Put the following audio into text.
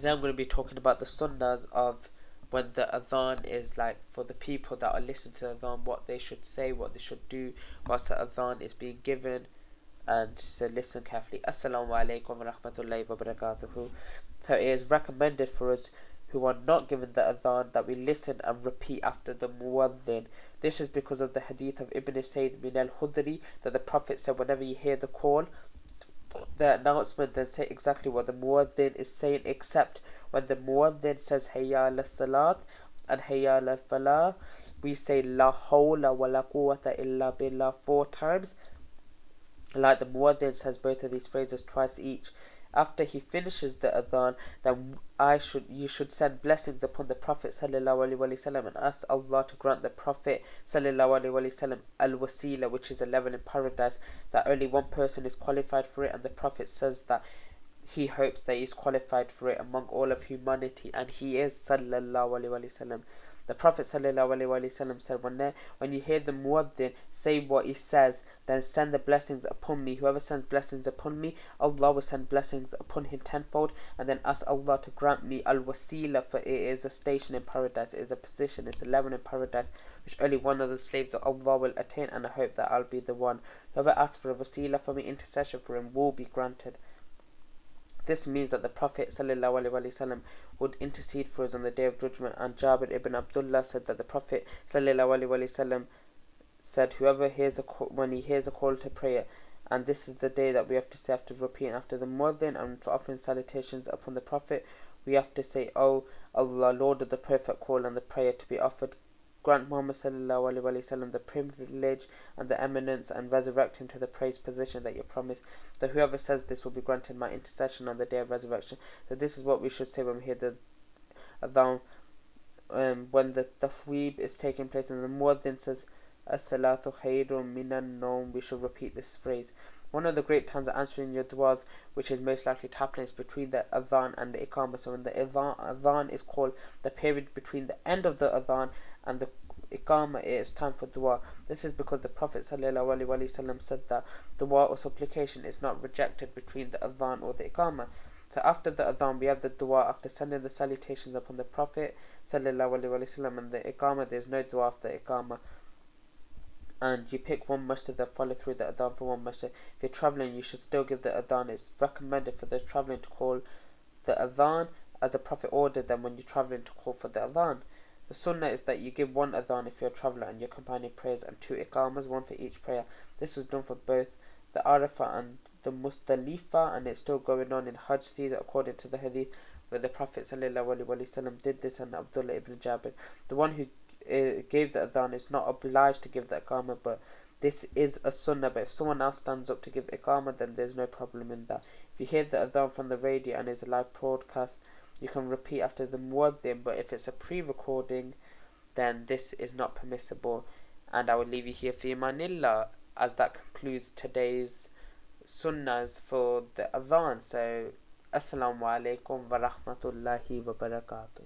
Today I'm going to be talking about the sunnahs of when the adhan is like for the people that are listening to the adhan, what they should say, what they should do whilst the adhan is being given. And so listen carefully. Assalamu alaikum wa rahmatullahi wa barakatuhu. So it is recommended for us who are not given the adhan that we listen and repeat after the muwaddin. This is because of the hadith of Ibn Sayyid min al-Hudri that the Prophet said, whenever you hear the call, the announcement, then say exactly what the muwaddin is saying, except when the muwaddin says hayya ala salat and hayya ala falah, we say la hawla wa la quwwata illa billah 4 times, like the muwaddin says both of these phrases twice each. After he finishes the adhan, then you should send blessings upon the Prophet sallallahu alaihi wasallam and ask Allah to grant the Prophet sallallahu alaihi wasallam al-wasila, which is a level in paradise that only one person is qualified for it, and the Prophet says that he hopes that he is qualified for it among all of humanity, and he is sallallahu alaihi wasallam. The Prophet ﷺ said, when you hear the muwaddin say what he says, then send the blessings upon me. Whoever sends blessings upon me, Allah will send blessings upon him tenfold, and then ask Allah to grant me al-wasila, for it is a station in paradise, it is a position, it's a level in paradise, which only one of the slaves of Allah will attain, and I hope that I'll be the one. Whoever asks for a wasila for me, intercession for him, will be granted. This means that the Prophet ﷺ would intercede for us on the Day of Judgment, and Jabir ibn Abdullah said that the Prophet ﷺ said, whoever hears when he hears a call to prayer, and this is the day that we have to say after repeating after the muezzin and for offering salutations upon the Prophet, we have to say, O Allah, Lord of the perfect call and the prayer to be offered, grant Muhammad sallallahu alaihi wasallam the privilege and the eminence, and resurrect him to the praised position that you promised. That whoever says this will be granted my intercession on the day of resurrection. So this is what we should say when we hear the adhan, when the tafweeb is taking place and the muaddin says as-salatu khayrun minan nawm, we should repeat this phrase. One of the great times of answering your du'as, which is most likely to happen, is between the adhan and the iqamah. So when the adhan is called, the period between the end of the adhan and the iqamah, it is time for dua. This is because the Prophet ﷺ said that dua or supplication is not rejected between the adhan or the iqamah. So after the adhan, we have the dua after sending the salutations upon the Prophet ﷺ, and the iqamah, there is no dua after iqamah. And you pick one masjid that follow through the adhan for one masjid. If you're travelling, you should still give the adhan. It's recommended for those travelling to call the adhan as the Prophet ordered them when you're travelling to call for the adhan. The sunnah is that you give one adhan if you're a traveller and you're combining prayers, and 2 iqamas, one for each prayer. This was done for both the Arafah and the Muzdalifah, and it's still going on in Hajj season according to the hadith where the Prophet ﷺ did this, and Abdullah ibn Jabir. The one who gave the adhan is not obliged to give the iqamah, but this is a sunnah. But if someone else stands up to give iqamah, then there's no problem in that. If you hear the adhan from the radio and it's a live broadcast, you can repeat after the muwaddin, but if it's a pre-recording, then this is not permissible. And I will leave you here fi manillah, as that concludes today's sunnahs for the adhan. So assalamu alaikum wa rahmatullahi wa barakatuh.